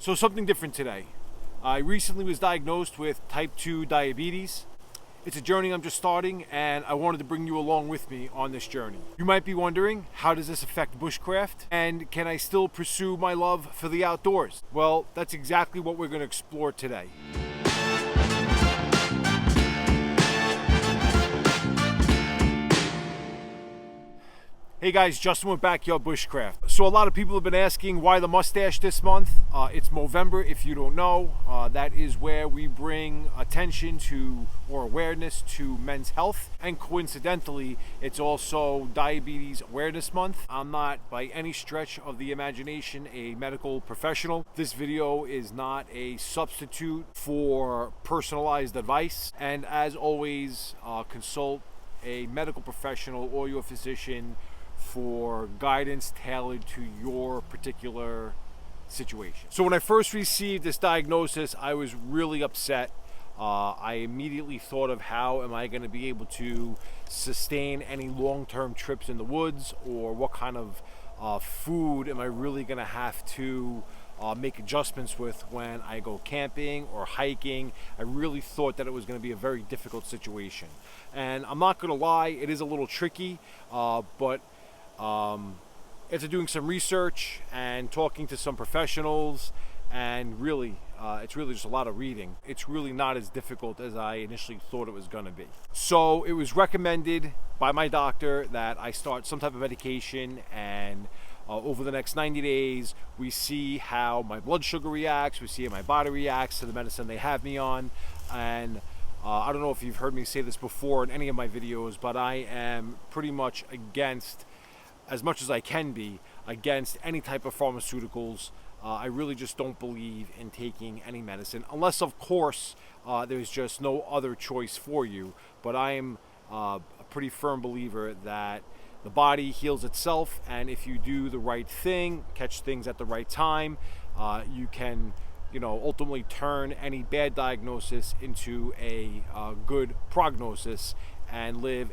So something different today. I recently was diagnosed with type 2 diabetes. It's a journey I'm just starting, and I wanted to bring you along with me on this journey. You might be wondering, how does this affect bushcraft? And can I still pursue my love for the outdoors? Well, that's exactly what we're going to explore today. Hey guys, Justin with Backyard Bushcraft. So a lot of people have been asking why the mustache this month. It's Movember, if you don't know. That is where we bring attention to or awareness to men's health. And coincidentally, it's also Diabetes Awareness Month. I'm not by any stretch of the imagination a medical professional. This video is not a substitute for personalized advice. And as always, consult a medical professional or your physician for guidance tailored to your particular situation. So when I first received this diagnosis, I was really upset. I immediately thought of how am I going to be able to sustain any long-term trips in the woods, or what kind of food am I really going to have to make adjustments with when I go camping or hiking. I really thought that it was going to be a very difficult situation. And I'm not going to lie, it is a little tricky, but after doing some research and talking to some professionals, and really, it's really just a lot of reading. It's really not as difficult as I initially thought it was going to be. So it was recommended by my doctor that I start some type of medication, and over the next 90 days, we see how my blood sugar reacts, we see how my body reacts to the medicine they have me on. And I don't know if you've heard me say this before in any of my videos, but I am pretty much against, as much as I can be, against any type of pharmaceuticals. I really just don't believe in taking any medicine, unless of course there's just no other choice for you. But I am a pretty firm believer that the body heals itself, and if you do the right thing, catch things at the right time, you can ultimately turn any bad diagnosis into a good prognosis and live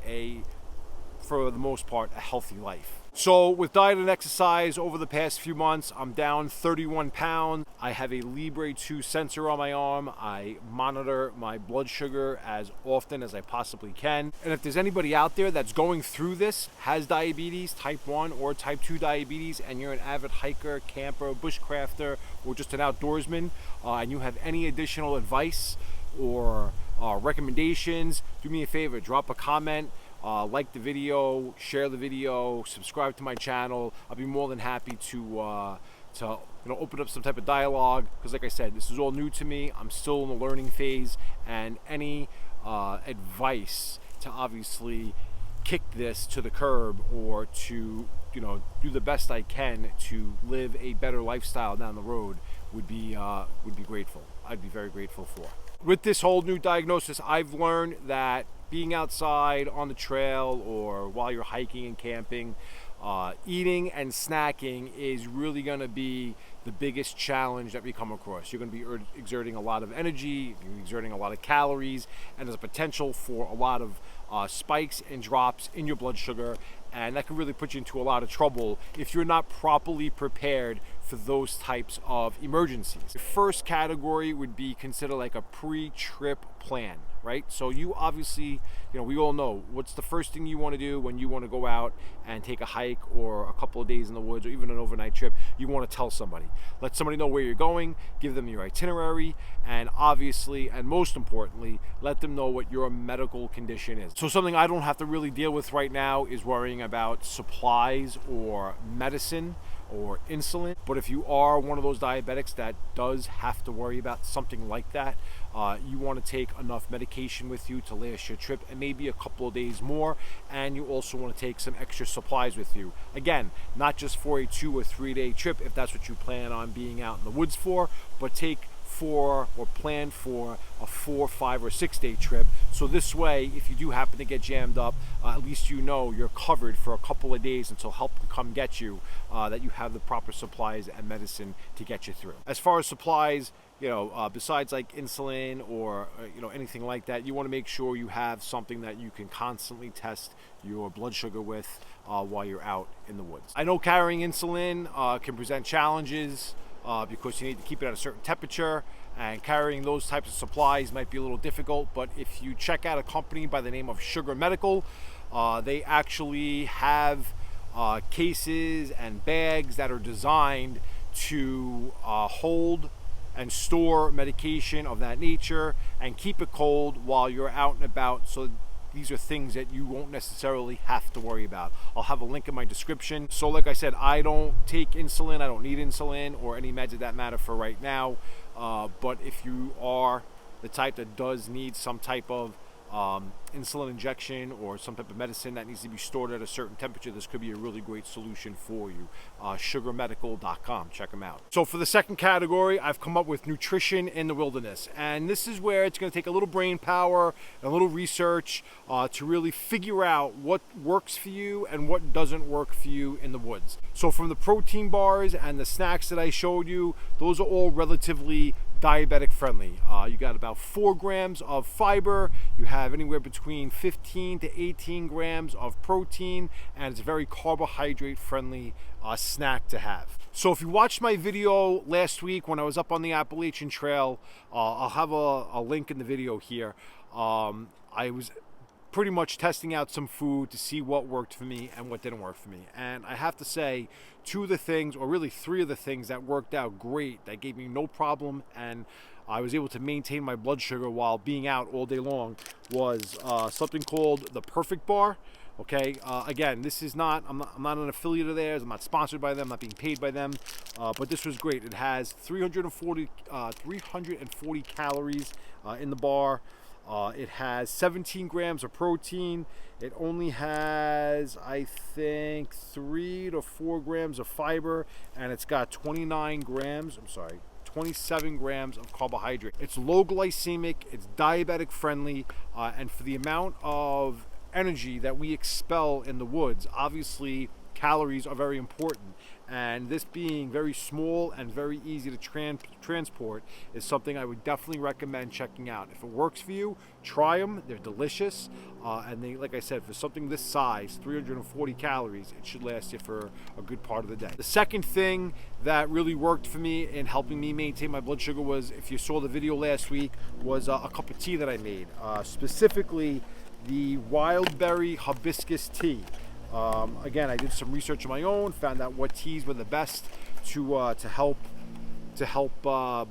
for the most part, a healthy life. So with diet and exercise over the past few months, I'm down 31 pounds. I have a Libre 2 sensor on my arm. I monitor my blood sugar as often as I possibly can. And if there's anybody out there that's going through this, has diabetes, type 1 or type 2 diabetes, and you're an avid hiker, camper, bushcrafter, or just an outdoorsman, and you have any additional advice or recommendations, do me a favor, drop a comment. Like the video, share the video, subscribe to my channel. I'll be more than happy to open up some type of dialogue, because like I said, this is all new to me. I'm still in the learning phase, and any advice to obviously kick this to the curb, or to do the best I can to live a better lifestyle down the road would be grateful. I'd be very grateful for. With this whole new diagnosis, I've learned that being outside on the trail or while you're hiking and camping, eating and snacking is really going to be the biggest challenge that we come across. You're going to be exerting a lot of energy, you're exerting a lot of calories, and there's a potential for a lot of spikes and drops in your blood sugar, and that can really put you into a lot of trouble if you're not properly prepared for those types of emergencies. The first category would be considered like a pre-trip plan, right? So you obviously, we all know what's the first thing you want to do when you want to go out and take a hike or a couple of days in the woods or even an overnight trip. You want to tell somebody. Let somebody know where you're going, give them your itinerary, and obviously, and most importantly, let them know what your medical condition is. So something I don't have to really deal with right now is worrying about supplies or medicine or insulin. But if you are one of those diabetics that does have to worry about something like that, you want to take enough medication with you to last your trip and maybe a couple of days more, and you also want to take some extra supplies with you. Again, not just for a 2 or 3 day trip if that's what you plan on being out in the woods for, but take for or plan for a 4, 5, or 6 day trip. So this way, if you do happen to get jammed up, at least you're covered for a couple of days until help can come get you, that you have the proper supplies and medicine to get you through. As far as supplies, besides like insulin or anything like that, you want to make sure you have something that you can constantly test your blood sugar with while you're out in the woods. I know carrying insulin can present challenges. because you need to keep it at a certain temperature, and carrying those types of supplies might be a little difficult. But if you check out a company by the name of Sugar Medical, they actually have cases and bags that are designed to hold and store medication of that nature and keep it cold while you're out and about. So these are things that you won't necessarily have to worry about. I'll have a link in my description. So like I said, I don't take insulin. I don't need insulin or any meds of that matter for right now. But if you are the type that does need some type of insulin injection or some type of medicine that needs to be stored at a certain temperature, this could be a really great solution for you. Sugarmedical.com, check them out. So for the second category, I've come up with nutrition in the wilderness, and this is where it's going to take a little brain power and a little research to really figure out what works for you and what doesn't work for you in the woods. So from the protein bars and the snacks that I showed you, those are all relatively diabetic friendly. You got about 4 grams of fiber, you have anywhere between 15 to 18 grams of protein, and it's a very carbohydrate friendly snack to have. So if you watched my video last week when I was up on the Appalachian Trail, I'll have a link in the video here. I was pretty much testing out some food to see what worked for me and what didn't work for me. And I have to say, 2 of the things, or really 3 of the things that worked out great, that gave me no problem, and I was able to maintain my blood sugar while being out all day long, was something called the Perfect Bar. Okay, again, this is not, I'm not an affiliate of theirs, I'm not sponsored by them, I'm not being paid by them, but this was great. It has 340 calories in the bar. It has 17 grams of protein. It only has, I think, 3 to 4 grams of fiber, and it's got 27 grams of carbohydrate. It's low glycemic, it's diabetic friendly, and for the amount of energy that we expel in the woods, obviously calories are very important, and this being very small and very easy to transport is something I would definitely recommend checking out. If it works for you, try them. They're delicious, and they, like I said, for something this size, 340 calories, it should last you for a good part of the day. The second thing that really worked for me in helping me maintain my blood sugar was, if you saw the video last week, was a cup of tea that I made, specifically the wild berry hibiscus tea. Again, I did some research on my own, found out what teas were the best to help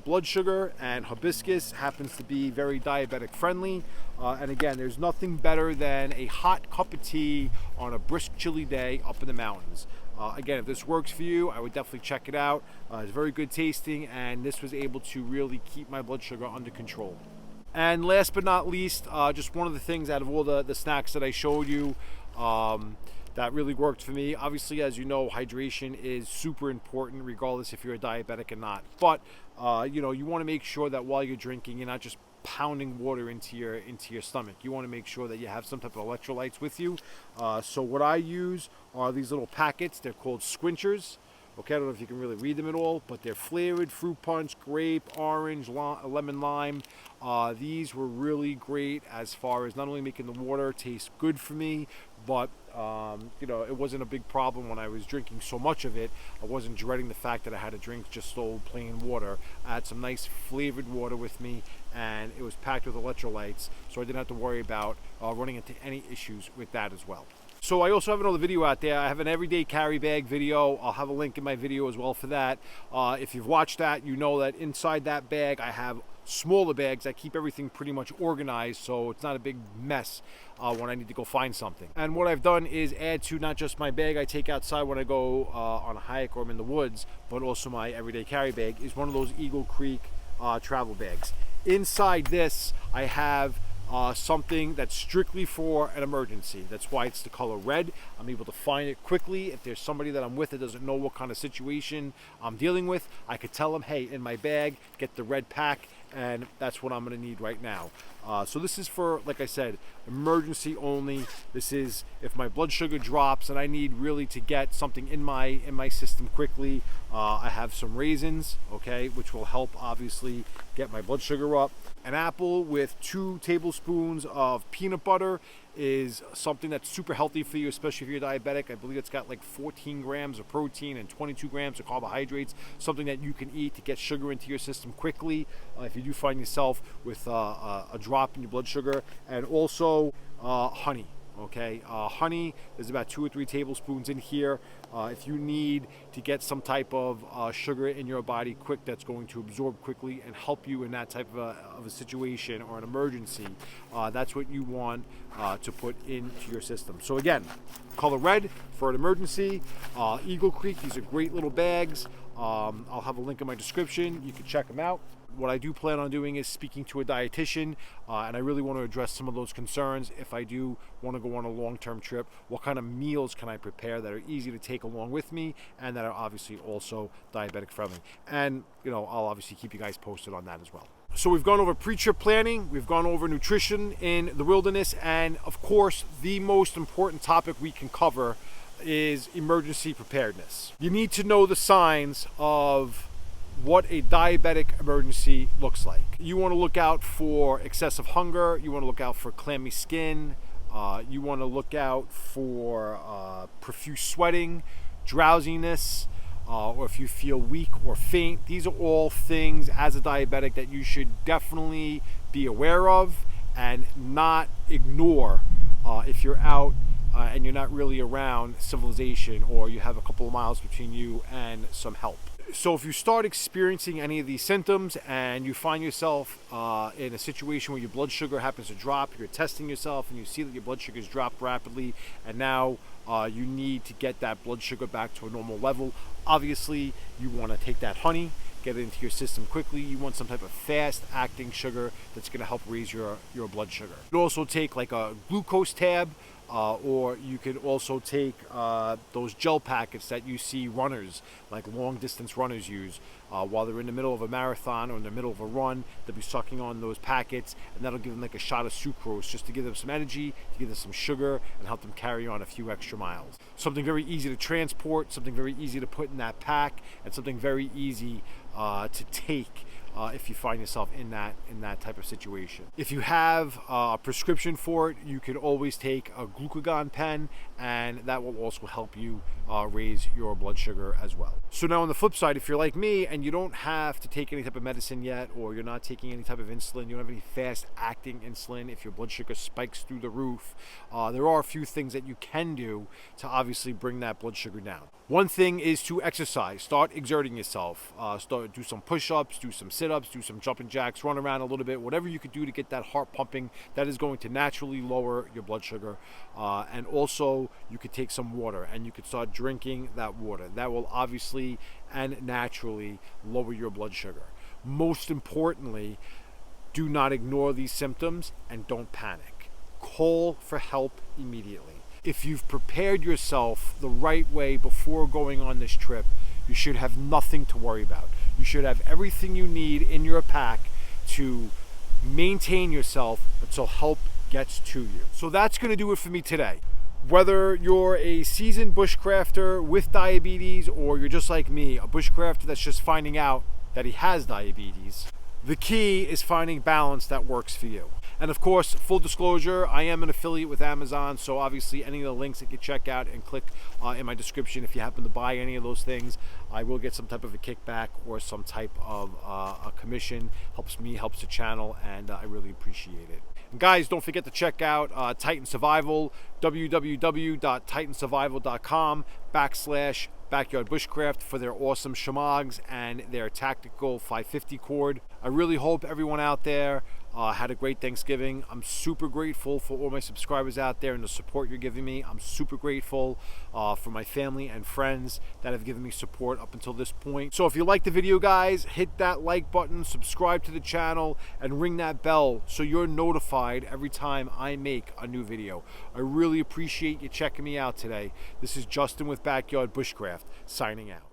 blood sugar, and hibiscus happens to be very diabetic friendly. And again, there's nothing better than a hot cup of tea on a brisk, chilly day up in the mountains. Again, if this works for you, I would definitely check it out. It's very good tasting, and this was able to really keep my blood sugar under control. And last but not least, just one of the things out of all the snacks that I showed you that really worked for me. Obviously, as you know, hydration is super important regardless if you're a diabetic or not. But you know, you want to make sure that while you're drinking, you're not just pounding water into your stomach. You want to make sure that you have some type of electrolytes with you. So what I use are these little packets. They're called Squinchers. Okay, I don't know if you can really read them at all, but they're flavored fruit punch, grape, orange, lemon, lime. These were really great as far as not only making the water taste good for me, but you know, it wasn't a big problem when I was drinking so much of it. I wasn't dreading the fact that I had to drink just old plain water. I had some nice flavored water with me, and it was packed with electrolytes, so I didn't have to worry about running into any issues with that as well. So I also have another video out there. I have an everyday carry bag video. I'll have a link in my video as well for that. If you've watched that, you know that inside that bag I have smaller bags that keep everything pretty much organized, so it's not a big mess when I need to go find something. And what I've done is add to not just my bag I take outside when I go on a hike or I'm in the woods, but also my everyday carry bag is one of those Eagle Creek travel bags. Inside this, I have something that's strictly for an emergency. That's why it's the color red. I'm able to find it quickly. If there's somebody that I'm with that doesn't know what kind of situation I'm dealing with, I could tell them, hey, in my bag, get the red pack, and that's what I'm going to need right now. So this is for, like I said, emergency only. This is if my blood sugar drops and I need really to get something in my system quickly. I have some raisins, okay, which will help obviously get my blood sugar up. An apple with 2 tablespoons of peanut butter is something that's super healthy for you, especially if you're diabetic. I believe it's got like 14 grams of protein and 22 grams of carbohydrates, something that you can eat to get sugar into your system quickly if you do find yourself with a drop in your blood sugar. And also honey. Okay, honey, there's about 2 or 3 tablespoons in here. If you need to get some type of sugar in your body quick, that's going to absorb quickly and help you in that type of a situation or an emergency, that's what you want to put into your system. So again, color red for an emergency. Eagle Creek, these are great little bags. I'll have a link in my description. You can check them out. What I do plan on doing is speaking to a dietitian, and I really want to address some of those concerns. If I do want to go on a long-term trip, what kind of meals can I prepare that are easy to take along with me and that are obviously also diabetic friendly? And I'll obviously keep you guys posted on that as well. So we've gone over pre-trip planning, we've gone over nutrition in the wilderness, and of course the most important topic we can cover is emergency preparedness. You need to know the signs of what a diabetic emergency looks like. You want to look out for excessive hunger, you want to look out for clammy skin, you want to look out for profuse sweating, drowsiness, or if you feel weak or faint. These are all things as a diabetic that you should definitely be aware of and not ignore if you're out and you're not really around civilization, or you have a couple of miles between you and some help. So if you start experiencing any of these symptoms and you find yourself in a situation where your blood sugar happens to drop, you're testing yourself and you see that your blood sugar's dropped rapidly, and now you need to get that blood sugar back to a normal level, obviously you want to take that honey, get it into your system quickly. You want some type of fast acting sugar that's going to help raise your blood sugar. You can also take like a glucose tab, or you could also take those gel packets that you see runners, like long distance runners use while they're in the middle of a marathon or in the middle of a run. They'll be sucking on those packets, and that'll give them like a shot of sucrose just to give them some energy, to give them some sugar, and help them carry on a few extra miles. Something very easy to transport, something very easy to put in that pack, and something very easy to take if you find yourself in that type of situation. If you have a prescription for it, you can always take a glucagon pen, and that will also help you raise your blood sugar as well. So now on the flip side, if you're like me and you don't have to take any type of medicine yet, or you're not taking any type of insulin, you don't have any fast acting insulin, if your blood sugar spikes through the roof, there are a few things that you can do to obviously bring that blood sugar down. One thing is to exercise. Start exerting yourself. Do some push-ups, do some sit-ups, do some jumping jacks, run around a little bit, whatever you could do to get that heart pumping. That is going to naturally lower your blood sugar. And also you could take some water and you could start drinking that water. That will obviously and naturally lower your blood sugar. Most importantly, do not ignore these symptoms and don't panic. Call for help immediately. If you've prepared yourself the right way before going on this trip, you should have nothing to worry about. You should have everything you need in your pack to maintain yourself until help gets to you. So that's going to do it for me today. Whether you're a seasoned bushcrafter with diabetes, or you're just like me, a bushcrafter that's just finding out that he has diabetes, the key is finding balance that works for you. And of course, full disclosure, I am an affiliate with Amazon, so obviously any of the links that you check out and click in my description, if you happen to buy any of those things, I will get some type of a kickback or some type of a commission. Helps me, helps the channel, and I really appreciate it. And guys, don't forget to check out Titan Survival, www.titansurvival.com/Backyard Bushcraft for their awesome shamags and their tactical 550 cord. I really hope everyone out there had a great Thanksgiving. I'm super grateful for all my subscribers out there and the support you're giving me. I'm super grateful for my family and friends that have given me support up until this point. So if you like the video, guys, hit that like button, subscribe to the channel, and ring that bell so you're notified every time I make a new video. I really appreciate you checking me out today. This is Justin with Backyard Bushcraft, signing out.